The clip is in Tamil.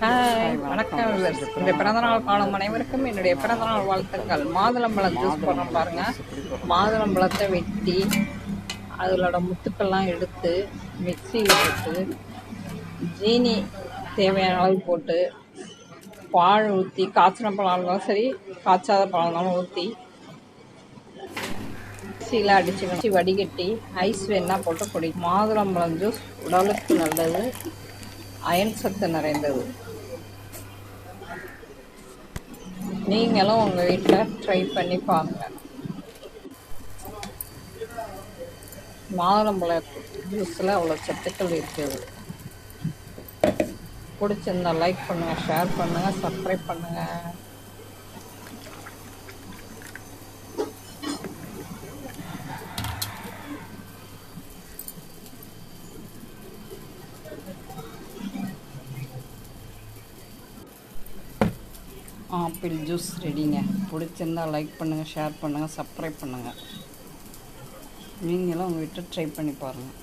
ஹாய் வணக்கம் விவர்ஸ். இந்த பிறந்தநாள் காணும் அனைவருக்கும் என்னுடைய பிறந்தநாள் வாழ்த்துக்கள். மாதுளம்பழம் ஜூஸ் போடுறோம் பாருங்கள். மாதுளம்பழத்தை வெட்டி அதோட முத்துக்கள்லாம் எடுத்து மிக்சியில் போட்டு ஜீனி தேவையான அளவு போட்டு பால் ஊற்றி காய்ச்சின பழம் இருந்தாலும் சரி காய்ச்சாத பழம் இருந்தாலும் ஊற்றி மிக்சியில் அடிச்சுக்கணும். வடிகட்டி ஐஸ் வேணா போட்டு குடி. மாதுளம்பழம் ஜூஸ் உடலுக்கு நல்லது, அயன் சத்து நிறைந்தது. நீங்களும் உங்கள் வீட்டில் ட்ரை பண்ணி பாருங்கள். மாதுளம்பழ ஜூஸில் அவ்வளோ சத்துக்கள் இருக்குது. பிடிச்சிருந்தா லைக் பண்ணுங்கள், ஷேர் பண்ணுங்கள், சப்ஸ்கிரைப் பண்ணுங்கள். ஆப்பிள் ஜூஸ் ரெடிங்க. பிடிச்சிருந்தா லைக் பண்ணுங்கள், ஷேர் பண்ணுங்கள், சப்ஸ்கிரைப் பண்ணுங்கள். நீங்களும் உங்கள் வீட்டை ட்ரை பண்ணி பாருங்கள்.